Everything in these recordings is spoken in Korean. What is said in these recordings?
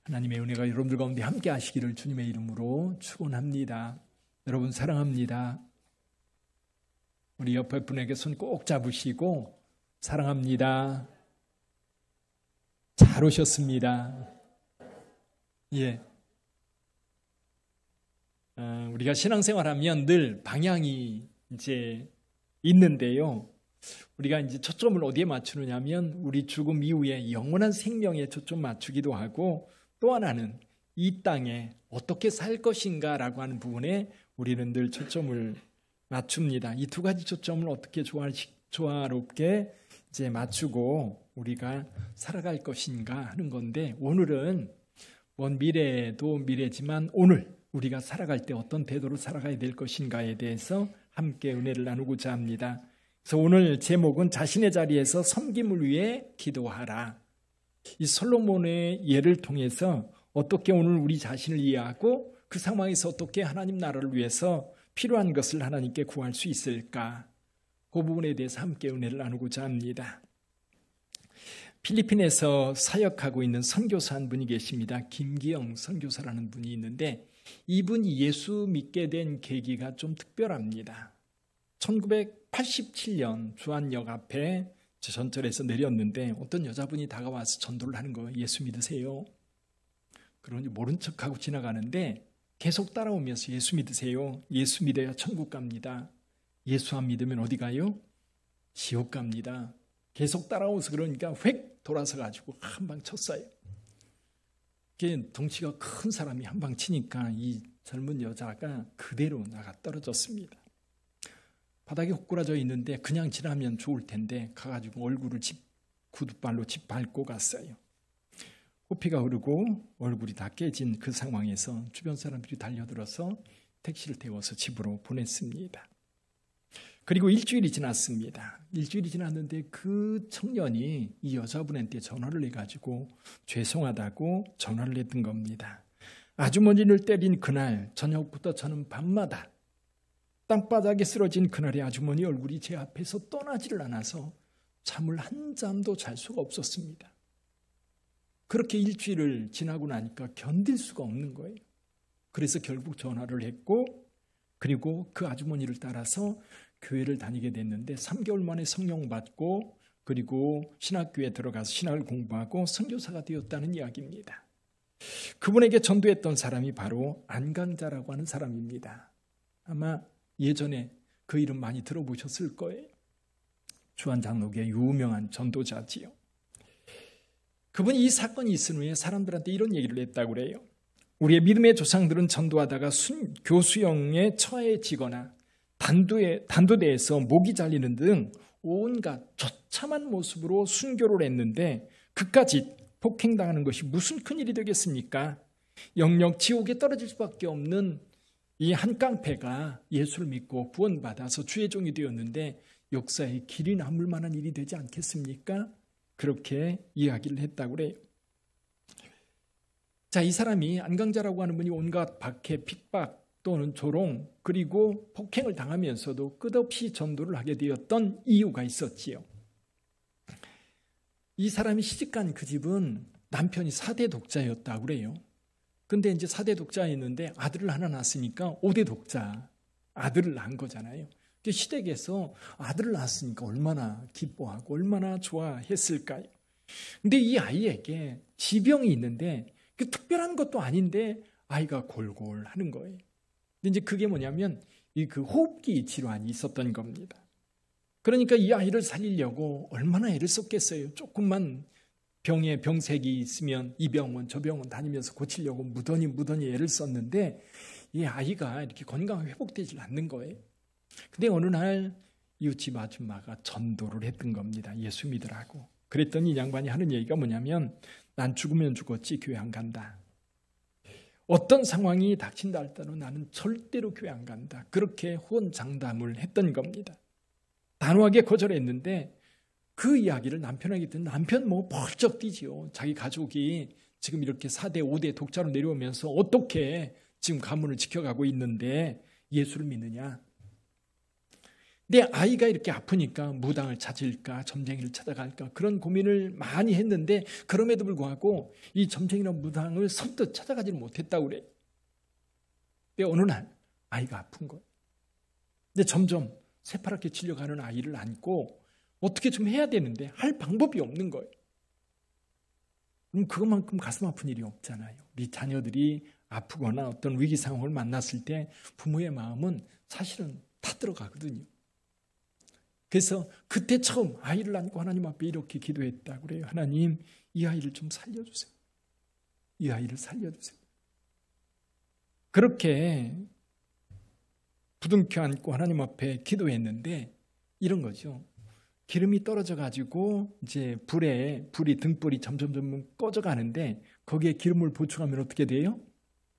하나님의 은혜가 여러분들 가운데 함께 하시기를 주님의 이름으로 축원합니다. 여러분 사랑합니다. 우리 옆에 분에게 손 꼭 잡으시고 사랑합니다. 잘 오셨습니다. 예. 우리가 신앙생활하면 늘 방향이 이제 있는데요. 우리가 이제 초점을 어디에 맞추느냐면 우리 죽음 이후에 영원한 생명에 초점 맞추기도 하고 또 하나는 이 땅에 어떻게 살 것인가라고 하는 부분에 우리는 늘 초점을 맞춥니다. 이 두 가지 초점을 어떻게 조화롭게 이제 맞추고 우리가 살아갈 것인가 하는 건데 오늘은 먼 미래도 미래지만 오늘 우리가 살아갈 때 어떤 태도로 살아가야 될 것인가에 대해서 함께 은혜를 나누고자 합니다. 그래서 오늘 제목은 자신의 자리에서 섬김을 위해 기도하라. 이 솔로몬의 예를 통해서 어떻게 오늘 우리 자신을 이해하고 그 상황에서 어떻게 하나님 나라를 위해서 필요한 것을 하나님께 구할 수 있을까? 그 부분에 대해서 함께 은혜를 나누고자 합니다. 필리핀에서 사역하고 있는 선교사 한 분이 계십니다. 김기영 선교사라는 분이 있는데 이분이 예수 믿게 된 계기가 좀 특별합니다. 1987년 주안역 앞에 전철에서 내렸는데 어떤 여자분이 다가와서 전도를 하는 거예요. 예수 믿으세요? 그러니 모른 척하고 지나가는데 계속 따라오면서 예수 믿으세요? 예수 믿어야 천국 갑니다. 예수 안 믿으면 어디 가요? 지옥 갑니다. 계속 따라오서 그러니까 획 돌아서 가지고 한 방 쳤어요. 덩치가 큰 사람이 한 방 치니까 이 젊은 여자가 그대로 나가 떨어졌습니다. 바닥에 헛구라져 있는데 그냥 지나면 좋을 텐데 가가지고 얼굴을 구두발로 밟고 갔어요. 호피가 흐르고 얼굴이 다 깨진 그 상황에서 주변 사람들이 달려들어서 택시를 태워서 집으로 보냈습니다. 그리고 일주일이 지났습니다. 일주일이 지났는데 그 청년이 이 여자분한테 전화를 해가지고 죄송하다고 전화를 했던 겁니다. 아주머니를 때린 그날 저녁부터 저는 밤마다 땅바닥에 쓰러진 그날의 아주머니 얼굴이 제 앞에서 떠나지를 않아서 잠을 한 잠도 잘 수가 없었습니다. 그렇게 일주일을 지나고 나니까 견딜 수가 없는 거예요. 그래서 결국 전화를 했고 그리고 그 아주머니를 따라서 교회를 다니게 됐는데 3개월 만에 성령 받고 그리고 신학교에 들어가서 신학을 공부하고 선교사가 되었다는 이야기입니다. 그분에게 전도했던 사람이 바로 안강자라고 하는 사람입니다. 아마 예전에 그 이름 많이 들어보셨을 거예요. 주안장로교의 유명한 전도자지요. 그분이 이 사건이 있은 후에 사람들한테 이런 얘기를 했다고 그래요. 우리의 믿음의 조상들은 전도하다가 교수형에 처해지거나 단도대에서 목이 잘리는 등 온갖 처참한 모습으로 순교를 했는데 그까지 폭행당하는 것이 무슨 큰일이 되겠습니까? 영영 지옥에 떨어질 수밖에 없는 이 한 깡패가 예수를 믿고 구원받아서 주의 종이 되었는데 역사에 길이 남을 만한 일이 되지 않겠습니까? 그렇게 이야기를 했다고 그래요. 자, 이 사람이 안강자라고 하는 분이 온갖 박해, 핍박 또는 조롱 그리고 폭행을 당하면서도 끝없이 전도를 하게 되었던 이유가 있었지요. 이 사람이 시집간 그 집은 남편이 4대 독자였다고 그래요. 근데 이제 4대 독자였는데 아들을 하나 낳았으니까 5대 독자, 아들을 낳은 거잖아요. 시댁에서 아들을 낳았으니까 얼마나 기뻐하고 얼마나 좋아했을까요? 근데 이 아이에게 지병이 있는데 그 특별한 것도 아닌데 아이가 골골하는 거예요. 근데 이제 그게 뭐냐면 그 호흡기 질환이 있었던 겁니다. 그러니까 이 아이를 살리려고 얼마나 애를 썼겠어요. 조금만 병색이 있으면 이 병원 저 병원 다니면서 고치려고 무던히 애를 썼는데 이 아이가 이렇게 건강이 회복되질 않는 거예요. 근데 어느 날 이웃집 아줌마가 전도를 했던 겁니다. 예수 믿으라고. 그랬더니 이 양반이 하는 얘기가 뭐냐면 난 죽으면 죽었지 교회 안 간다. 어떤 상황이 닥친다 할지라도 나는 절대로 교회 안 간다. 그렇게 호언장담을 했던 겁니다. 단호하게 거절했는데 그 이야기를 남편에게 듣는 남편 벌쩍 뛰지요. 자기 가족이 지금 이렇게 4대 5대 독자로 내려오면서 어떻게 지금 가문을 지켜가고 있는데 예수를 믿느냐. 내 아이가 이렇게 아프니까 무당을 찾을까 점쟁이를 찾아갈까 그런 고민을 많이 했는데 그럼에도 불구하고 이 점쟁이나 무당을 선뜻 찾아가지를 못했다고 그래. 근데 어느 날 아이가 아픈 거예요. 근데 점점 새파랗게 질려가는 아이를 안고 어떻게 좀 해야 되는데 할 방법이 없는 거예요. 그럼 그것만큼 가슴 아픈 일이 없잖아요. 우리 자녀들이 아프거나 어떤 위기 상황을 만났을 때 부모의 마음은 사실은 다 들어가거든요. 그래서 그때 처음 아이를 안고 하나님 앞에 이렇게 기도했다고 그래요. 하나님, 이 아이를 좀 살려주세요. 이 아이를 살려주세요. 그렇게 부둥켜 안고 하나님 앞에 기도했는데 이런 거죠. 기름이 떨어져 가지고 이제 불이 등불이 점점 꺼져 가는데 거기에 기름을 보충하면 어떻게 돼요?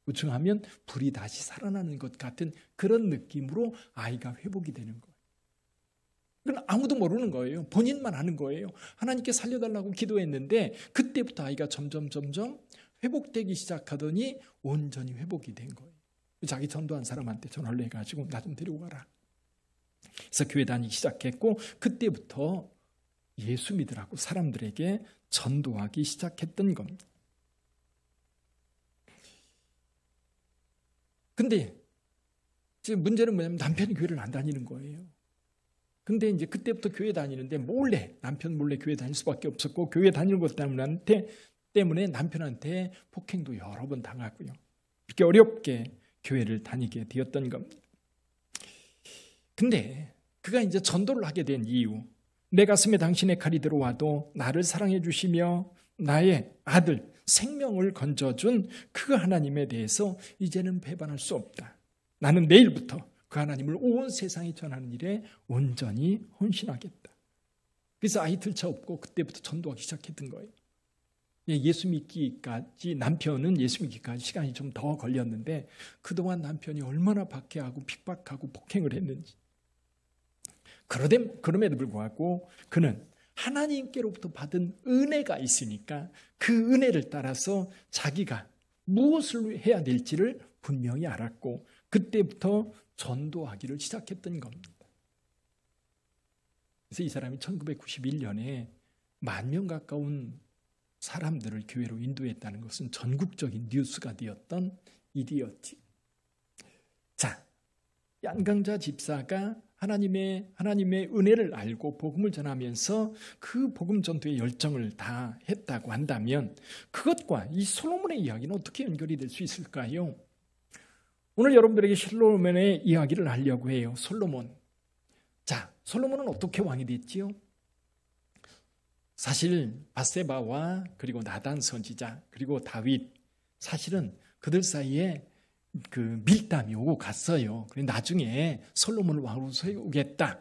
보충하면 불이 다시 살아나는 것 같은 그런 느낌으로 아이가 회복이 되는 거예요. 그건 아무도 모르는 거예요. 본인만 아는 거예요. 하나님께 살려달라고 기도했는데 그때부터 아이가 점점 회복되기 시작하더니 온전히 회복이 된 거예요. 자기 전도한 사람한테 전화를 해가지고 나 좀 데리고 가라. 그래서 교회 다니기 시작했고 그때부터 예수 믿으라고 사람들에게 전도하기 시작했던 겁니다. 근데 지금 문제는 뭐냐면 남편이 교회를 안 다니는 거예요. 근데 이제 그때부터 교회 다니는데 남편 몰래 교회 다닐 수밖에 없었고 교회 다니는 것 때문에 남편한테 폭행도 여러 번 당하고요. 이렇게 어렵게 교회를 다니게 되었던 겁니다. 근데 그가 이제 전도를 하게 된 이유, 내 가슴에 당신의 칼이 들어와도 나를 사랑해 주시며 나의 아들 생명을 건져준 그 하나님에 대해서 이제는 배반할 수 없다. 나는 내일부터 그 하나님을 온 세상에 전하는 일에 온전히 헌신하겠다. 그래서 아이 들차 없고 그때부터 전도하기 시작했던 거예요. 예수 믿기까지 남편은 예수 믿기까지 시간이 좀 더 걸렸는데 그동안 남편이 얼마나 박해하고 핍박하고 폭행을 했는지. 그럼에도 불구하고 그는 하나님께로부터 받은 은혜가 있으니까 그 은혜를 따라서 자기가 무엇을 해야 될지를 분명히 알았고 그때부터 전도하기를 시작했던 겁니다. 그래서 이 사람이 1991년에 10,000명 가까운 사람들을 교회로 인도했다는 것은 전국적인 뉴스가 되었던 일이었지. 자, 양강자 집사가 하나님의 은혜를 알고 복음을 전하면서 그 복음 전도의 열정을 다 했다고 한다면 그것과 이 솔로몬의 이야기는 어떻게 연결이 될 수 있을까요? 오늘 여러분들에게 솔로몬의 이야기를 하려고 해요. 솔로몬. 자, 솔로몬은 어떻게 왕이 됐지요? 사실 밧세바와 그리고 나단 선지자 그리고 다윗 사실은 그들 사이에 그 밀담이 오고 갔어요. 그래서 나중에 솔로몬을 왕으로 세우겠다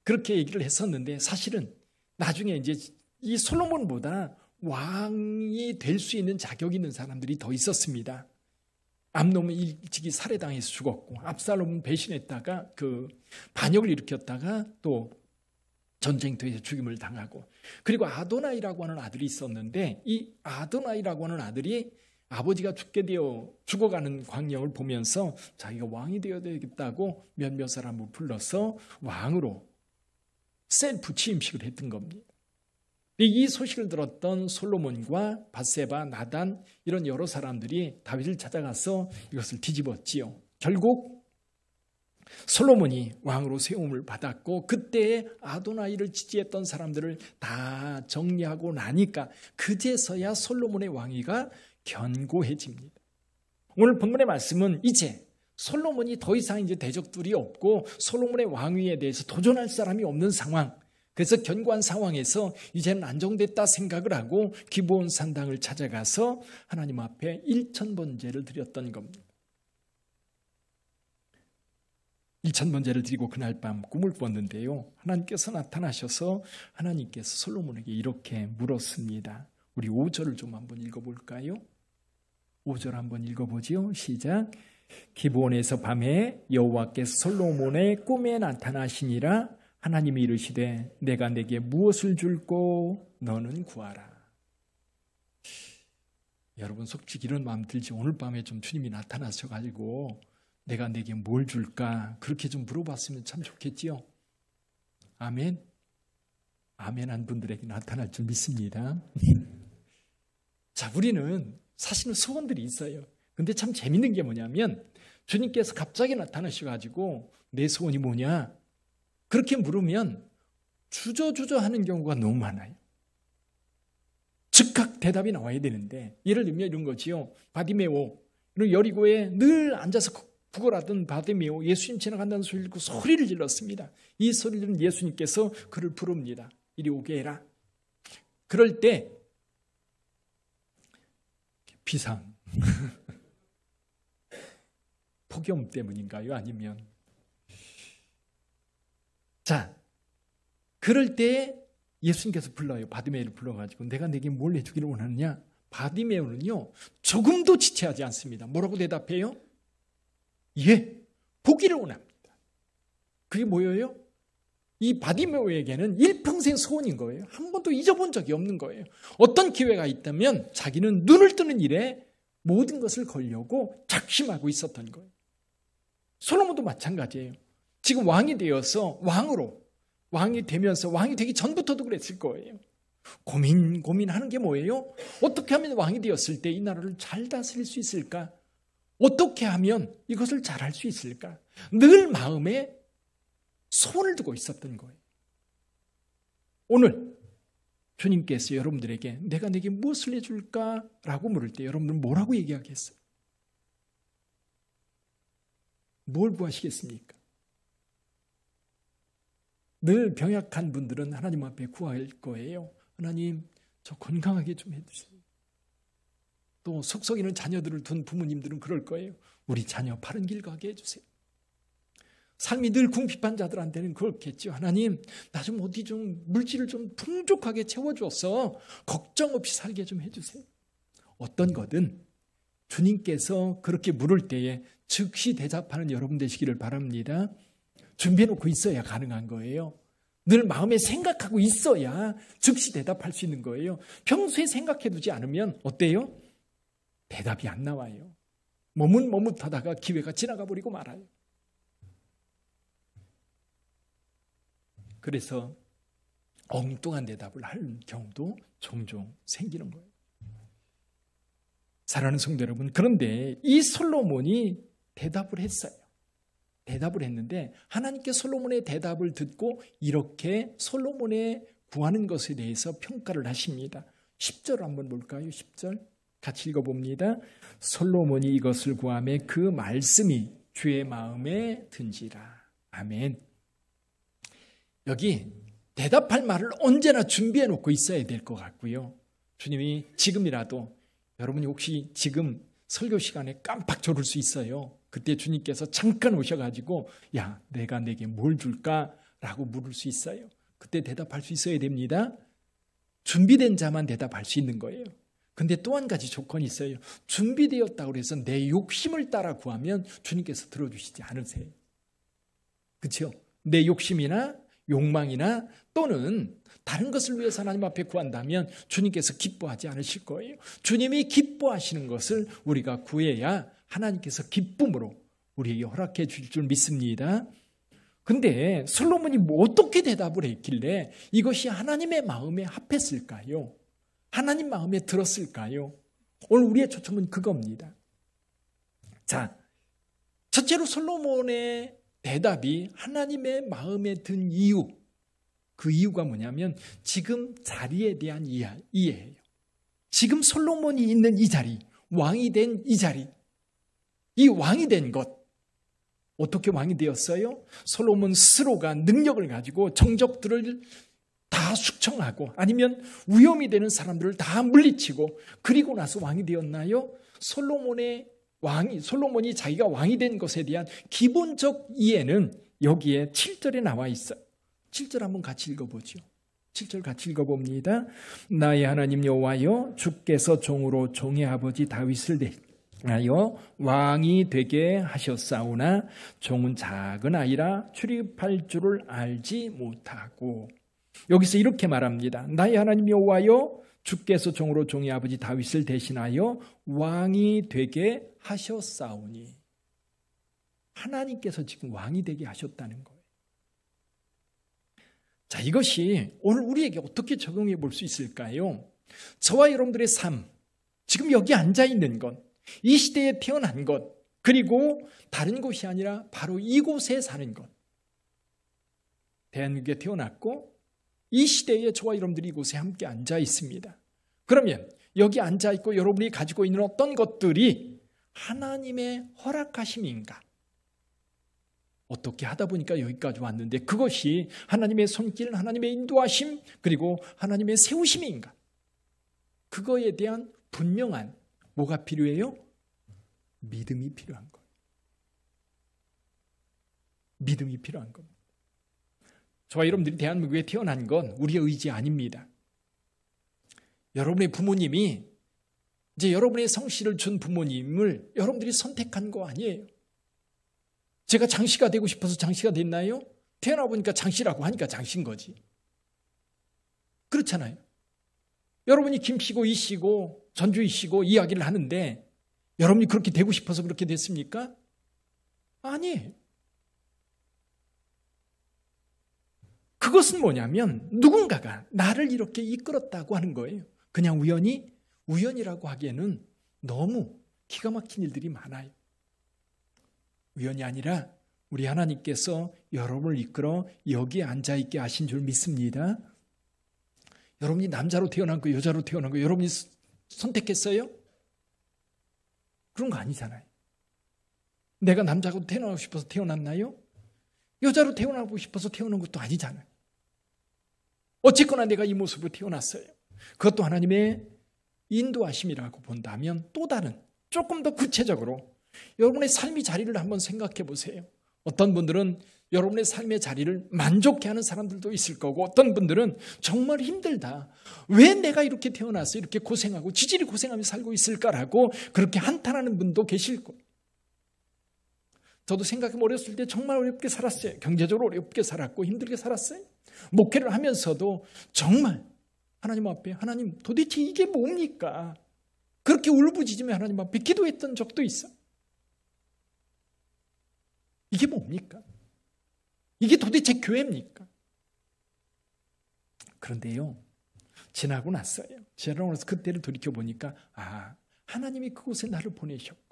그렇게 얘기를 했었는데 사실은 나중에 이제 이 솔로몬보다 왕이 될 수 있는 자격이 있는 사람들이 더 있었습니다. 암논은 일찍이 살해당해서 죽었고 압살롬은 배신했다가 그 반역을 일으켰다가 또 전쟁터에서 죽임을 당하고 그리고 아도나이라고 하는 아들이 있었는데 이 아도나이라고 하는 아들이 아버지가 죽어가는 광경을 보면서 자기가 왕이 되어야 되겠다고 몇몇 사람을 불러서 왕으로 셀프 취임식을 했던 겁니다. 이 소식을 들었던 솔로몬과 밧세바, 나단 이런 여러 사람들이 다윗을 찾아가서 이것을 뒤집었지요. 결국 솔로몬이 왕으로 세움을 받았고 그때의 아도나이를 지지했던 사람들을 다 정리하고 나니까 그제서야 솔로몬의 왕위가 견고해집니다. 오늘 본문의 말씀은 이제 솔로몬이 더 이상 이제 대적들이 없고 솔로몬의 왕위에 대해서 도전할 사람이 없는 상황. 그래서 견고한 상황에서 이제는 안정됐다 생각을 하고 기브온 산당을 찾아가서 하나님 앞에 일천번제를 드렸던 겁니다. 일천번제를 드리고 그날 밤 꿈을 꿨는데요. 하나님께서 나타나셔서 하나님께서 솔로몬에게 이렇게 물었습니다. 우리 5절을 좀 한번 읽어볼까요? 5절 한번 읽어보지요. 시작. 기브온에서 밤에 여호와께서 솔로몬의 꿈에 나타나시니라. 하나님이 이르시되 내가 내게 무엇을 줄꼬 너는 구하라. 여러분 솔직히 이런 마음 들지? 오늘 밤에 좀 주님이 나타나셔가지고 내가 내게 뭘 줄까 그렇게 좀 물어봤으면 참 좋겠지요. 아멘. 아멘한 분들에게 나타날 줄 믿습니다. 자, 우리는 사실은 소원들이 있어요. 근데 참 재밌는 게 뭐냐면 주님께서 갑자기 나타나셔가지고 내 소원이 뭐냐? 그렇게 물으면 주저주저 하는 경우가 너무 많아요. 즉각 대답이 나와야 되는데 예를 들면 이런 거지요. 바디메오, 여리고에 늘 앉아서 구걸하던 바디메오, 예수님 지나간다는 소리를 듣고 소리를 질렀습니다. 이 소리를 들은 예수님께서 그를 부릅니다. 이리 오게 해라. 그럴 때 비상 폭염 때문인가요? 아니면 자, 그럴 때 예수님께서 불러요. 바디메오를 불러가지고 내가 내게 뭘 해주기를 원하느냐? 바디메오는요 조금도 지체하지 않습니다. 뭐라고 대답해요? 예, 보기를 원합니다. 그게 뭐예요? 이 바디메오에게는 일평생 소원인 거예요. 한 번도 잊어본 적이 없는 거예요. 어떤 기회가 있다면 자기는 눈을 뜨는 일에 모든 것을 걸려고 작심하고 있었던 거예요. 솔로몬도 마찬가지예요. 지금 왕이 되어서 왕이 되면서 왕이 되기 전부터도 그랬을 거예요. 고민하는 게 뭐예요? 어떻게 하면 왕이 되었을 때 이 나라를 잘 다스릴 수 있을까? 어떻게 하면 이것을 잘할 수 있을까? 늘 마음에 소원을 두고 있었던 거예요. 오늘 주님께서 여러분들에게 내가 내게 무엇을 해줄까? 라고 물을 때 여러분들은 뭐라고 얘기하겠어요? 뭘 구하시겠습니까? 늘 병약한 분들은 하나님 앞에 구할 거예요. 하나님, 저 건강하게 좀 해주세요. 또 속썩이는 자녀들을 둔 부모님들은 그럴 거예요. 우리 자녀 바른 길 가게 해주세요. 삶이 늘 궁핍한 자들한테는 그렇겠죠. 하나님, 나 좀 어디 좀 물질을 좀 풍족하게 채워줘서 걱정 없이 살게 좀 해주세요. 어떤 거든 주님께서 그렇게 물을 때에 즉시 대답하는 여러분 되시기를 바랍니다. 준비해놓고 있어야 가능한 거예요. 늘 마음에 생각하고 있어야 즉시 대답할 수 있는 거예요. 평소에 생각해두지 않으면 어때요? 대답이 안 나와요. 머뭇머뭇하다가 기회가 지나가 버리고 말아요. 그래서 엉뚱한 대답을 할 경우도 종종 생기는 거예요. 사랑하는 성도 여러분, 그런데 이 솔로몬이 대답을 했어요. 대답을 했는데 하나님께 솔로몬의 대답을 듣고 이렇게 솔로몬의 구하는 것에 대해서 평가를 하십니다. 10절 한번 볼까요? 10절 같이 읽어봅니다. 솔로몬이 이것을 구하매 그 말씀이 주의 마음에 든지라. 아멘. 여기 대답할 말을 언제나 준비해 놓고 있어야 될 것 같고요. 주님이 지금이라도 여러분이 혹시 지금 설교 시간에 깜빡 졸을 수 있어요. 그때 주님께서 잠깐 오셔가지고 야, 내가 내게 뭘 줄까? 라고 물을 수 있어요. 그때 대답할 수 있어야 됩니다. 준비된 자만 대답할 수 있는 거예요. 근데 또 한 가지 조건이 있어요. 준비되었다고 해서 내 욕심을 따라 구하면 주님께서 들어주시지 않으세요. 그렇죠? 내 욕심이나 욕망이나 또는 다른 것을 위해서 하나님 앞에 구한다면 주님께서 기뻐하지 않으실 거예요. 주님이 기뻐하시는 것을 우리가 구해야 하나님께서 기쁨으로 우리에게 허락해 주실 줄 믿습니다. 근데 솔로몬이 어떻게 대답을 했길래 이것이 하나님의 마음에 합했을까요? 하나님 마음에 들었을까요? 오늘 우리의 초점은 그겁니다. 자, 첫째로 솔로몬의 대답이 하나님의 마음에 든 이유, 그 이유가 뭐냐면 지금 자리에 대한 이해예요. 지금 솔로몬이 있는 이 자리, 왕이 된 이 자리, 이 왕이 된 것, 어떻게 왕이 되었어요? 솔로몬 스스로가 능력을 가지고 정적들을 다 숙청하고 아니면 위험이 되는 사람들을 다 물리치고 그리고 나서 왕이 되었나요? 솔로몬이 자기가 왕이 된 것에 대한 기본적 이해는 여기에 7절에 나와 있어요. 7절 한번 같이 읽어보죠. 7절 같이 읽어봅니다. 나의 하나님 여호와여, 주께서 종으로 종의 아버지 다윗을 대하여 왕이 되게 하셨사오나 종은 작은 아이라 출입할 줄을 알지 못하고. 여기서 이렇게 말합니다. 나의 하나님 여호와여, 주께서 종으로 종의 아버지 다윗을 대신하여 왕이 되게 하셨사오니. 하나님께서 지금 왕이 되게 하셨다는 거예요. 자, 이것이 오늘 우리에게 어떻게 적용해 볼 수 있을까요? 저와 여러분들의 삶, 지금 여기 앉아 있는 것, 이 시대에 태어난 것, 그리고 다른 곳이 아니라 바로 이곳에 사는 것. 대한민국에 태어났고 이 시대에 저와 여러분들이 이곳에 함께 앉아 있습니다. 그러면 여기 앉아 있고 여러분이 가지고 있는 어떤 것들이 하나님의 허락하심인가? 어떻게 하다 보니까 여기까지 왔는데 그것이 하나님의 손길, 하나님의 인도하심, 그리고 하나님의 세우심인가? 그거에 대한 분명한 뭐가 필요해요? 믿음이 필요한 거예요. 믿음이 필요한 겁니다. 저와 여러분들이 대한민국에 태어난 건 우리의 의지 아닙니다. 여러분의 부모님이 이제 여러분의 성씨를 준 부모님을 여러분들이 선택한 거 아니에요. 제가 장씨가 되고 싶어서 장씨가 됐나요? 태어나 보니까 장씨라고 하니까 장씨인 거지. 그렇잖아요. 여러분이 김씨고 이씨고 전주이씨고 이야기를 하는데 여러분이 그렇게 되고 싶어서 그렇게 됐습니까? 아니에요. 그것은 뭐냐면 누군가가 나를 이렇게 이끌었다고 하는 거예요. 그냥 우연이라고 하기에는 너무 기가 막힌 일들이 많아요. 우연이 아니라 우리 하나님께서 여러분을 이끌어 여기에 앉아있게 하신 줄 믿습니다. 여러분이 남자로 태어난 거, 여자로 태어난 거 여러분이 선택했어요? 그런 거 아니잖아요. 내가 남자로 태어나고 싶어서 태어났나요? 여자로 태어나고 싶어서 태어난 것도 아니잖아요. 어쨌거나 내가 이 모습으로 태어났어요. 그것도 하나님의 인도하심이라고 본다면 또 다른 조금 더 구체적으로 여러분의 삶의 자리를 한번 생각해 보세요. 어떤 분들은 여러분의 삶의 자리를 만족해하는 사람들도 있을 거고 어떤 분들은 정말 힘들다. 왜 내가 이렇게 태어나서 이렇게 고생하고 지질이 고생하며 살고 있을까라고 그렇게 한탄하는 분도 계실 거예요. 저도 생각해보면 어렸을 때 정말 어렵게 살았어요. 경제적으로 어렵게 살았고 힘들게 살았어요. 목회를 하면서도 정말 하나님 앞에 하나님 도대체 이게 뭡니까? 그렇게 울부짖으며 하나님 앞에 기도했던 적도 있어요. 이게 뭡니까? 이게 도대체 교회입니까? 그런데요, 지나고 나서 그때를 돌이켜보니까 하나님이 그곳에 나를 보내셨고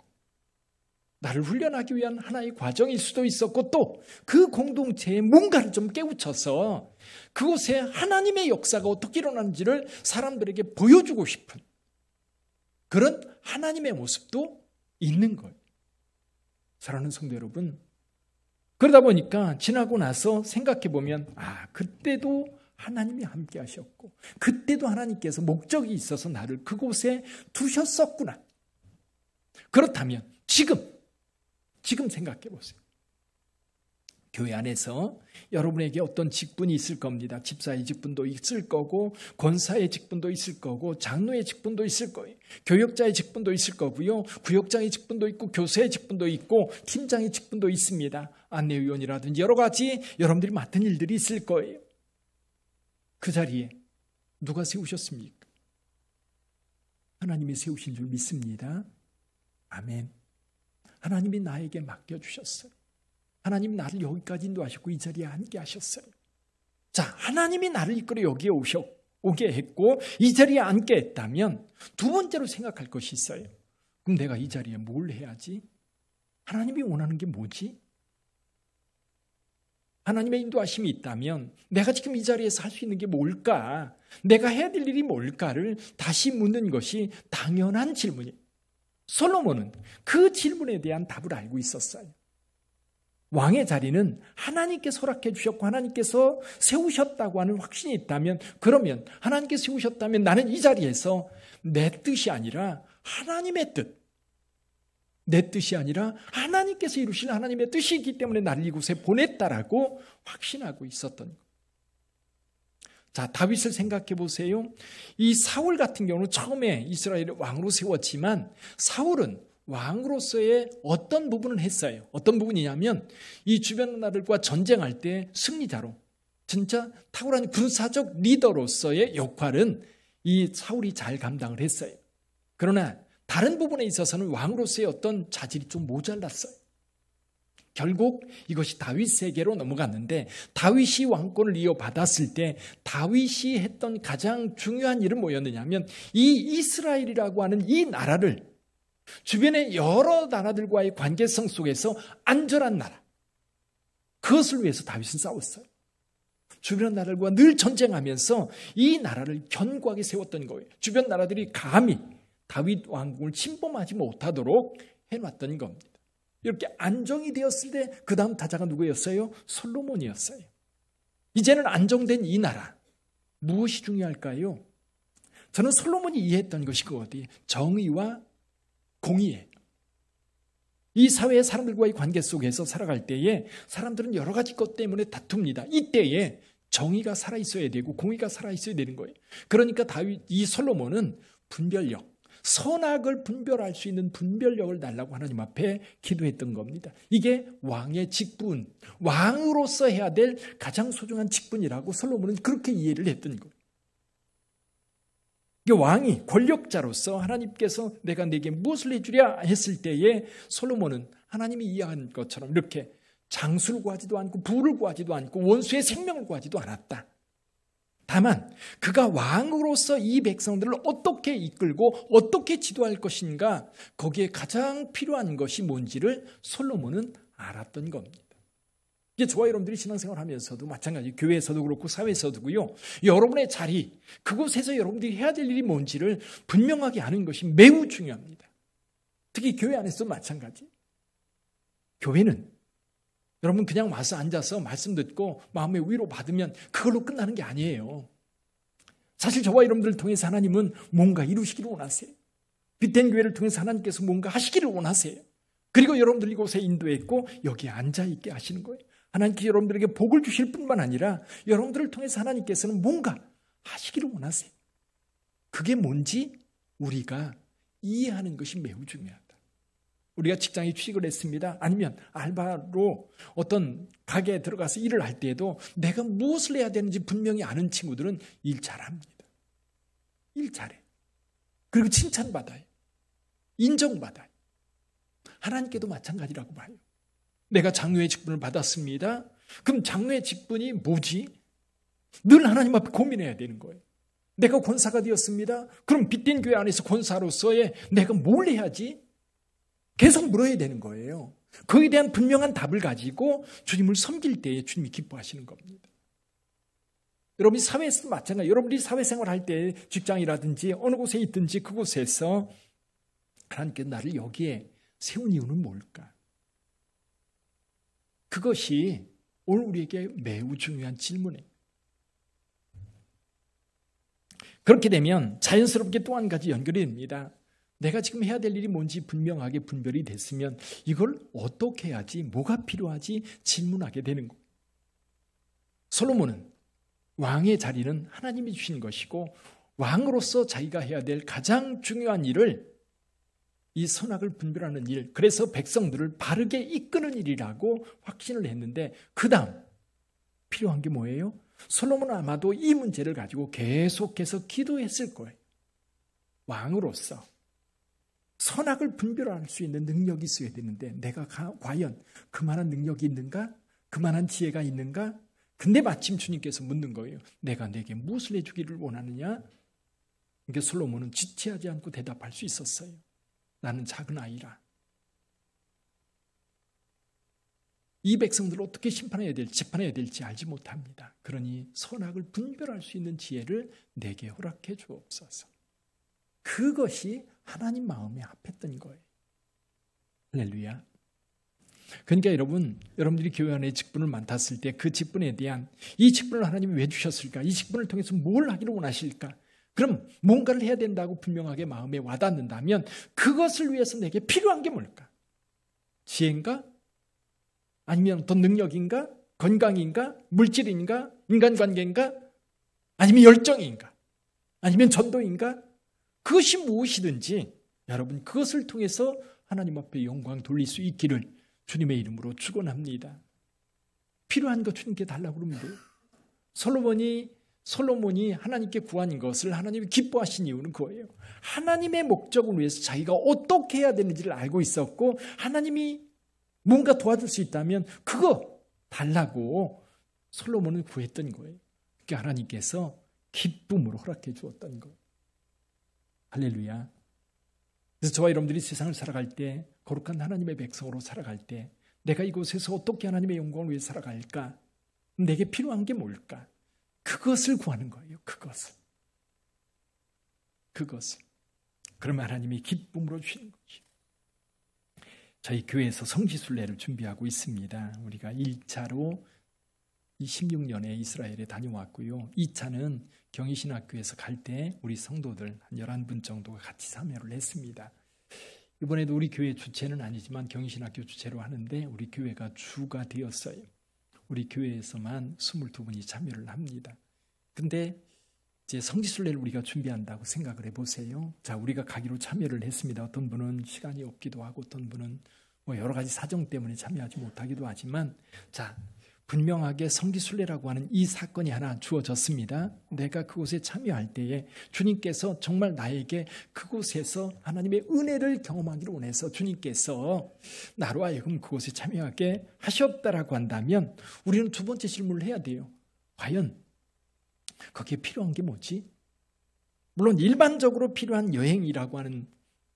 나를 훈련하기 위한 하나의 과정일 수도 있었고 또 그 공동체에 뭔가를 좀 깨우쳐서 그곳에 하나님의 역사가 어떻게 일어나는지를 사람들에게 보여주고 싶은 그런 하나님의 모습도 있는 거예요. 사랑하는 성도 여러분, 그러다 보니까 지나고 나서 생각해 보면 그때도 하나님이 함께 하셨고 그때도 하나님께서 목적이 있어서 나를 그곳에 두셨었구나. 그렇다면 지금 생각해 보세요. 교회 안에서 여러분에게 어떤 직분이 있을 겁니다. 집사의 직분도 있을 거고 권사의 직분도 있을 거고 장로의 직분도 있을 거예요. 교역자의 직분도 있을 거고요. 구역장의 직분도 있고 교사의 직분도 있고 팀장의 직분도 있습니다. 안내위원이라든지 여러 가지 여러분들이 맡은 일들이 있을 거예요. 그 자리에 누가 세우셨습니까? 하나님이 세우신 줄 믿습니다. 아멘. 하나님이 나에게 맡겨주셨어요. 하나님이 나를 여기까지 인도하셨고 이 자리에 앉게 하셨어요. 자, 하나님이 나를 이끌어 여기에 오게 했고 이 자리에 앉게 했다면 두 번째로 생각할 것이 있어요. 그럼 내가 이 자리에 뭘 해야지? 하나님이 원하는 게 뭐지? 하나님의 인도하심이 있다면 내가 지금 이 자리에서 할 수 있는 게 뭘까? 내가 해야 될 일이 뭘까를 다시 묻는 것이 당연한 질문이에요. 솔로몬은 그 질문에 대한 답을 알고 있었어요. 왕의 자리는 하나님께서 허락해 주셨고 하나님께서 세우셨다고 하는 확신이 있다면 그러면 하나님께서 세우셨다면 나는 이 자리에서 내 뜻이 아니라 하나님의 뜻, 내 뜻이 아니라 하나님께서 이루신 하나님의 뜻이 있기 때문에 나를 이곳에 보냈다라고 확신하고 있었던 것. 자, 다윗을 생각해 보세요. 이 사울 같은 경우는 처음에 이스라엘의 왕으로 세웠지만 사울은 왕으로서의 어떤 부분을 했어요. 어떤 부분이냐면 이 주변 나라들과 전쟁할 때 승리자로 진짜 탁월한 군사적 리더로서의 역할은 이 사울이 잘 감당을 했어요. 그러나 다른 부분에 있어서는 왕으로서의 어떤 자질이 좀 모자랐어요. 결국 이것이 다윗에게로 넘어갔는데 다윗이 왕권을 이어받았을 때 다윗이 했던 가장 중요한 일은 뭐였느냐면 이 이스라엘이라고 하는 이 나라를 주변의 여러 나라들과의 관계성 속에서 안전한 나라, 그것을 위해서 다윗은 싸웠어요. 주변 나라들과 늘 전쟁하면서 이 나라를 견고하게 세웠던 거예요. 주변 나라들이 감히 다윗 왕궁을 침범하지 못하도록 해놨던 겁니다. 이렇게 안정이 되었을 때 그 다음 타자가 누구였어요? 솔로몬이었어요. 이제는 안정된 이 나라, 무엇이 중요할까요? 저는 솔로몬이 이해했던 것이 그것이 정의와 공의예요. 이 사회의 사람들과의 관계 속에서 살아갈 때에 사람들은 여러 가지 것 때문에 다툽니다. 이때에 정의가 살아있어야 되고 공의가 살아있어야 되는 거예요. 그러니까 이 솔로몬은 분별력, 선악을 분별할 수 있는 분별력을 달라고 하나님 앞에 기도했던 겁니다. 이게 왕의 직분, 왕으로서 해야 될 가장 소중한 직분이라고 솔로몬은 그렇게 이해를 했던 거예요. 왕이 권력자로서 하나님께서 내가 네게 무엇을 해주랴 했을 때에 솔로몬은 하나님이 이해한 것처럼 이렇게 장수를 구하지도 않고 부를 구하지도 않고 원수의 생명을 구하지도 않았다. 다만 그가 왕으로서 이 백성들을 어떻게 이끌고 어떻게 지도할 것인가, 거기에 가장 필요한 것이 뭔지를 솔로몬은 알았던 겁니다. 이게 저와 여러분들이 신앙생활하면서도 마찬가지, 교회에서도 그렇고 사회에서도고요. 여러분의 자리, 그곳에서 여러분들이 해야 될 일이 뭔지를 분명하게 아는 것이 매우 중요합니다. 특히 교회 안에서도 마찬가지. 교회는 여러분 그냥 와서 앉아서 말씀 듣고 마음의 위로 받으면 그걸로 끝나는 게 아니에요. 사실 저와 여러분들을 통해서 하나님은 뭔가 이루시기를 원하세요. 빛된 교회를 통해서 하나님께서 뭔가 하시기를 원하세요. 그리고 여러분들 이곳에 인도했고 여기에 앉아있게 하시는 거예요. 하나님께서 여러분들에게 복을 주실 뿐만 아니라 여러분들을 통해서 하나님께서는 뭔가 하시기를 원하세요. 그게 뭔지 우리가 이해하는 것이 매우 중요하다. 우리가 직장에 취직을 했습니다. 아니면 알바로 어떤 가게에 들어가서 일을 할 때에도 내가 무엇을 해야 되는지 분명히 아는 친구들은 일 잘합니다. 일 잘해. 그리고 칭찬받아요. 인정받아요. 하나님께도 마찬가지라고 봐요. 내가 장로의 직분을 받았습니다. 그럼 장로의 직분이 뭐지? 늘 하나님 앞에 고민해야 되는 거예요. 내가 권사가 되었습니다. 그럼 빛된 교회 안에서 권사로서의 내가 뭘 해야지? 계속 물어야 되는 거예요. 거기에 대한 분명한 답을 가지고 주님을 섬길 때에 주님이 기뻐하시는 겁니다. 여러분이 사회에서도 마찬가지예요. 여러분이 사회생활 할 때 직장이라든지 어느 곳에 있든지 그곳에서 하나님께서 나를 여기에 세운 이유는 뭘까? 그것이 오늘 우리에게 매우 중요한 질문이에요. 그렇게 되면 자연스럽게 또 한 가지 연결이 됩니다. 내가 지금 해야 될 일이 뭔지 분명하게 분별이 됐으면 이걸 어떻게 해야지, 뭐가 필요하지 질문하게 되는 거예요. 솔로몬은 왕의 자리는 하나님이 주신 것이고 왕으로서 자기가 해야 될 가장 중요한 일을, 이 선악을 분별하는 일, 그래서 백성들을 바르게 이끄는 일이라고 확신을 했는데 그 다음 필요한 게 뭐예요? 솔로몬은 아마도 이 문제를 가지고 계속해서 기도했을 거예요. 왕으로서 선악을 분별할 수 있는 능력이 있어야 되는데 내가 과연 그만한 능력이 있는가? 그만한 지혜가 있는가? 근데 마침 주님께서 묻는 거예요. 내가 내게 무엇을 해주기를 원하느냐? 그러니까 솔로몬은 지체하지 않고 대답할 수 있었어요. 나는 작은 아이라. 이 백성들을 어떻게 심판해야 될지, 재판해야 될지 알지 못합니다. 그러니 선악을 분별할 수 있는 지혜를 내게 허락해 주옵소서. 그것이 하나님 마음에 합했던 거예요. 할렐루야. 그러니까 여러분들이 교회 안에 직분을 맡았을 때 그 직분에 대한, 이 직분을 하나님이 왜 주셨을까? 이 직분을 통해서 뭘 하기를 원하실까? 그럼 뭔가를 해야 된다고 분명하게 마음에 와닿는다면 그것을 위해서 내게 필요한 게 뭘까? 지혜인가? 아니면 어떤 능력인가? 건강인가? 물질인가? 인간관계인가? 아니면 열정인가? 아니면 전도인가? 그것이 무엇이든지 여러분 그것을 통해서 하나님 앞에 영광 돌릴 수 있기를 주님의 이름으로 축원합니다. 필요한 것 주님께 달라고 그러면 돼요. 솔로몬이 하나님께 구한 것을 하나님이 기뻐하신 이유는 그거예요. 하나님의 목적을 위해서 자기가 어떻게 해야 되는지를 알고 있었고 하나님이 뭔가 도와줄 수 있다면 그거 달라고 솔로몬은 구했던 거예요. 그러니까 하나님께서 기쁨으로 허락해 주었던 거예요. 할렐루야. 그래서 저와 여러분들이 세상을 살아갈 때, 거룩한 하나님의 백성으로 살아갈 때 내가 이곳에서 어떻게 하나님의 영광을 위해 살아갈까? 내게 필요한 게 뭘까? 그것을 구하는 거예요. 그것을. 그러면 하나님이 기쁨으로 주시는 거죠. 저희 교회에서 성지순례를 준비하고 있습니다. 우리가 1차로 16년에 이스라엘에 다녀왔고요. 2차는 경희신학교에서 갈 때 우리 성도들 한 11분 정도가 같이 참여를 했습니다. 이번에도 우리 교회 주체는 아니지만 경희신학교 주체로 하는데 우리 교회가 주가 되었어요. 우리 교회에서만 22분이 참여를 합니다. 근데 이제 성지순례를 우리가 준비한다고 생각을 해보세요. 자, 우리가 가기로 참여를 했습니다. 어떤 분은 시간이 없기도 하고 어떤 분은 뭐 여러 가지 사정 때문에 참여하지 못하기도 하지만, 자, 분명하게 성지순례라고 하는 이 사건이 하나 주어졌습니다. 내가 그곳에 참여할 때에 주님께서 정말 나에게 그곳에서 하나님의 은혜를 경험하기를 원해서 주님께서 나로 하여금 그곳에 참여하게 하셨다라고 한다면 우리는 두 번째 질문을 해야 돼요. 과연 거기에 필요한 게 뭐지? 물론 일반적으로 필요한 여행이라고 하는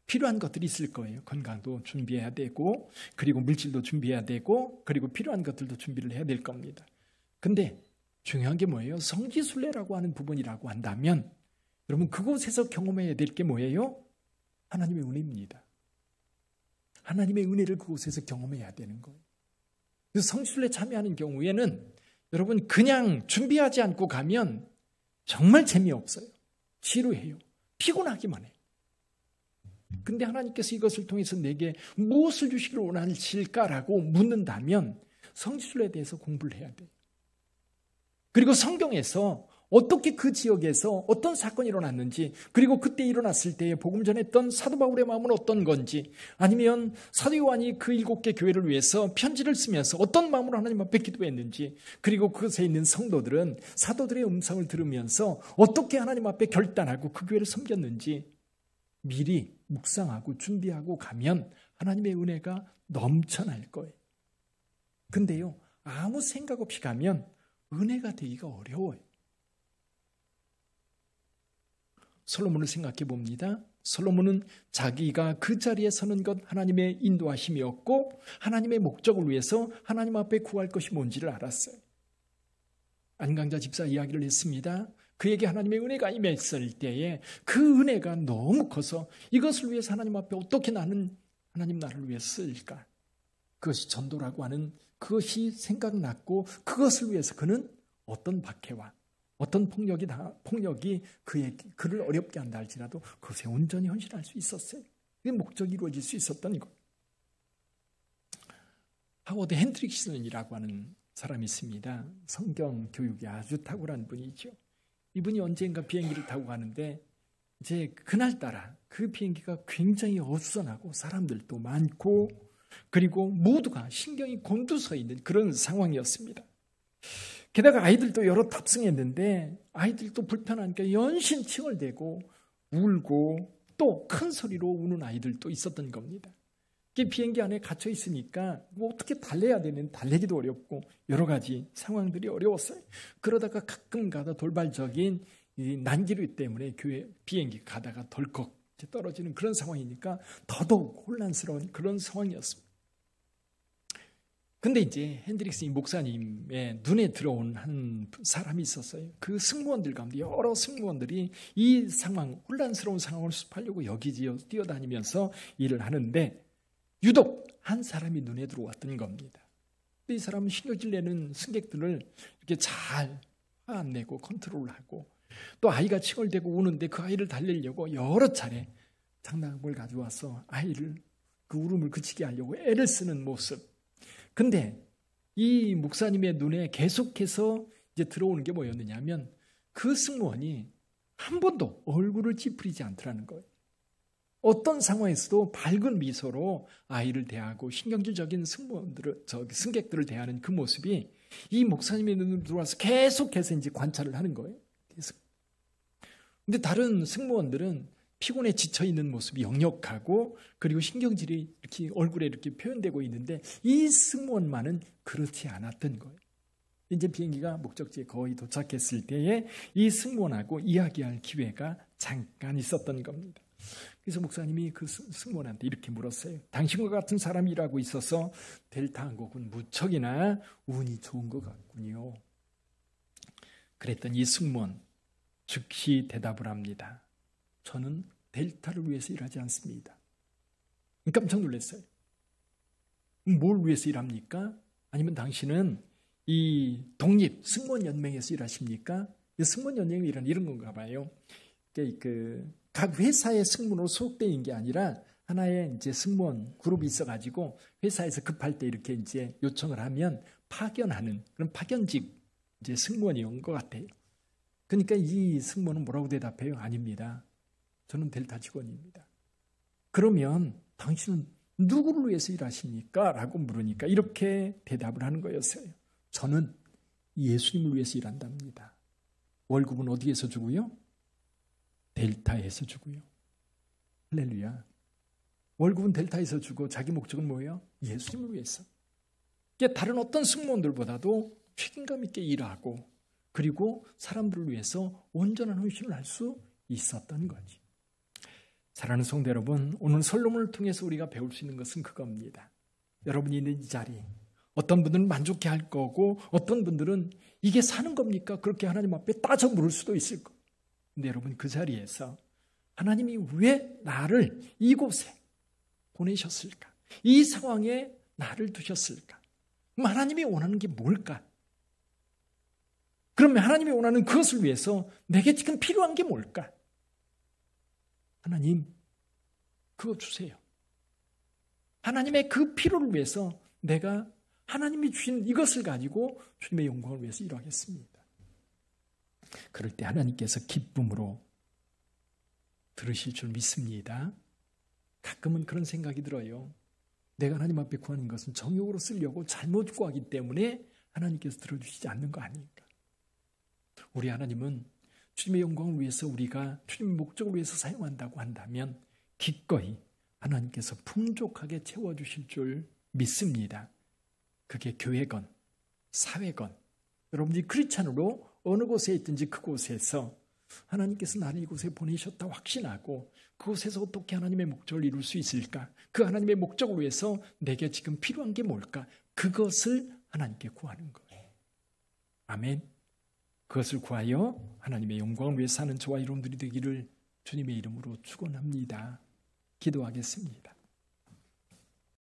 필요한 것들이 있을 거예요. 건강도 준비해야 되고, 그리고 물질도 준비해야 되고, 그리고 필요한 것들도 준비를 해야 될 겁니다. 근데 중요한 게 뭐예요? 성지순례라고 하는 부분이라고 한다면 여러분 그곳에서 경험해야 될 게 뭐예요? 하나님의 은혜입니다. 하나님의 은혜를 그곳에서 경험해야 되는 거예요. 그래서 성지순례 참여하는 경우에는 여러분 그냥 준비하지 않고 가면 정말 재미없어요. 지루해요. 피곤하기만 해요. 근데 하나님께서 이것을 통해서 내게 무엇을 주시기를 원하실까라고 묻는다면 성지순례에 대해서 공부를 해야 돼요. 그리고 성경에서 어떻게 그 지역에서 어떤 사건이 일어났는지, 그리고 그때 일어났을 때에 복음 전했던 사도 바울의 마음은 어떤 건지, 아니면 사도 요한이 그 7개 교회를 위해서 편지를 쓰면서 어떤 마음으로 하나님 앞에 기도했는지, 그리고 그곳에 있는 성도들은 사도들의 음성을 들으면서 어떻게 하나님 앞에 결단하고 그 교회를 섬겼는지 미리 묵상하고 준비하고 가면 하나님의 은혜가 넘쳐날 거예요. 근데요, 아무 생각 없이 가면 은혜가 되기가 어려워요. 솔로몬을 생각해 봅니다. 솔로몬은 자기가 그 자리에 서는 것 하나님의 인도하심이었고 하나님의 목적을 위해서 하나님 앞에 구할 것이 뭔지를 알았어요. 안강자 집사 이야기를 했습니다. 그에게 하나님의 은혜가 임했을 때에 그 은혜가 너무 커서 이것을 위해서 하나님 앞에 어떻게 나는 하나님 나라를 위해서 쓸까? 그것이 전도라고 하는 그것이 생각났고 그것을 위해서 그는 어떤 박해와 어떤 폭력이 그를 어렵게 한다 할지라도 그것에 온전히 헌신할 수 있었어요. 그게 목적이 이루어질 수 있었던 것. 하워드 핸드릭슨이라고 하는 사람이 있습니다. 성경 교육이 아주 탁월한 분이죠. 이분이 언젠가 비행기를 타고 가는데 이제 그날따라 그 비행기가 굉장히 어수선하고 사람들도 많고 그리고 모두가 신경이 곤두서 있는 그런 상황이었습니다. 게다가 아이들도 여러 탑승했는데 아이들도 불편하니까 연신 칭얼대고 울고 또 큰 소리로 우는 아이들도 있었던 겁니다. 비행기 안에 갇혀 있으니까 뭐 어떻게 달래야 되는 달래기도 어렵고 여러 가지 상황들이 어려웠어요. 그러다가 가끔 가다 돌발적인 이 난기류 때문에 비행기 가다가 덜컥 떨어지는 그런 상황이니까 더더욱 혼란스러운 그런 상황이었습니다. 근데 이제 핸드릭슨 목사님의 눈에 들어온 한 사람이 있었어요. 그 승무원들 가운데 여러 승무원들이 이 상황, 혼란스러운 상황을 수습하려고 여기저기 뛰어다니면서 일을 하는데 유독 한 사람이 눈에 들어왔던 겁니다. 이 사람은 신경질 내는 승객들을 이렇게 잘 화 안 내고 컨트롤하고 또 아이가 칭얼대고 우는데 그 아이를 달래려고 여러 차례 장난감을 가져와서 아이를 그 울음을 그치게 하려고 애를 쓰는 모습. 근데 이 목사님의 눈에 계속해서 이제 들어오는 게 뭐였느냐면 그 승무원이 한 번도 얼굴을 찌푸리지 않더라는 거예요. 어떤 상황에서도 밝은 미소로 아이를 대하고 신경질적인 승객들을 대하는 그 모습이 이 목사님의 눈으로 들어와서 계속해서 이제 관찰을 하는 거예요. 계속. 근데 다른 승무원들은 피곤에 지쳐 있는 모습이 역력하고 그리고 신경질이 이렇게 얼굴에 이렇게 표현되고 있는데 이 승무원만은 그렇지 않았던 거예요. 이제 비행기가 목적지에 거의 도착했을 때에 이 승무원하고 이야기할 기회가 잠깐 있었던 겁니다. 그래서 목사님이 그 승무원한테 이렇게 물었어요. 당신과 같은 사람이 일하고 있어서 델타 항공은 무척이나 운이 좋은 것 같군요. 그랬더니 이 승무원 즉시 대답을 합니다. 저는 델타를 위해서 일하지 않습니다. 깜짝 놀랐어요. 뭘 위해서 일합니까? 아니면 당신은 이 독립 승무원연맹에서 일하십니까? 승무원연맹이란 이런 건가 봐요. 각 회사의 승무원으로 소속되어 있는 게 아니라 하나의 이제 승무원 그룹이 있어가지고 회사에서 급할 때 이렇게 이제 요청을 하면 파견하는 그런 파견직 이제 승무원이 온 것 같아요. 그러니까 이 승무원은 뭐라고 대답해요? 아닙니다. 저는 델타 직원입니다. 그러면 당신은 누구를 위해서 일하십니까? 라고 물으니까 이렇게 대답을 하는 거였어요. 저는 예수님을 위해서 일한답니다. 월급은 어디에서 주고요? 델타에서 주고요. 할렐루야. 월급은 델타에서 주고 자기 목적은 뭐예요? 예수님을 위해서. 다른 어떤 승무원들보다도 책임감 있게 일하고 그리고 사람들을 위해서 온전한 헌신을 할 수 있었던 거지. 사랑하는 성도 여러분, 오늘 설교를 통해서 우리가 배울 수 있는 것은 그겁니다. 여러분이 있는 이 자리, 어떤 분들은 만족해 할 거고 어떤 분들은 이게 사는 겁니까? 그렇게 하나님 앞에 따져 물을 수도 있을 거예요. 근데 여러분 그 자리에서 하나님이 왜 나를 이곳에 보내셨을까? 이 상황에 나를 두셨을까? 그럼 하나님이 원하는 게 뭘까? 그러면 하나님이 원하는 그것을 위해서 내게 지금 필요한 게 뭘까? 하나님, 그거 주세요. 하나님의 그 필요를 위해서 내가 하나님이 주신 이것을 가지고 주님의 영광을 위해서 일하겠습니다. 그럴 때 하나님께서 기쁨으로 들으실 줄 믿습니다. 가끔은 그런 생각이 들어요. 내가 하나님 앞에 구하는 것은 정욕으로 쓰려고 잘못 구하기 때문에 하나님께서 들어주시지 않는 거 아닙니까? 우리 하나님은 주님의 영광을 위해서 우리가 주님의 목적을 위해서 사용한다고 한다면 기꺼이 하나님께서 풍족하게 채워주실 줄 믿습니다. 그게 교회건 사회건 여러분들이 크리스찬으로 어느 곳에 있든지 그곳에서 하나님께서 나를 이곳에 보내셨다 확신하고 그곳에서 어떻게 하나님의 목적을 이룰 수 있을까? 그 하나님의 목적을 위해서 내게 지금 필요한 게 뭘까? 그것을 하나님께 구하는 거예요. 아멘. 그것을 구하여 하나님의 영광을 위해 사는 저와 여러분들이 되기를 주님의 이름으로 축원합니다. 기도하겠습니다.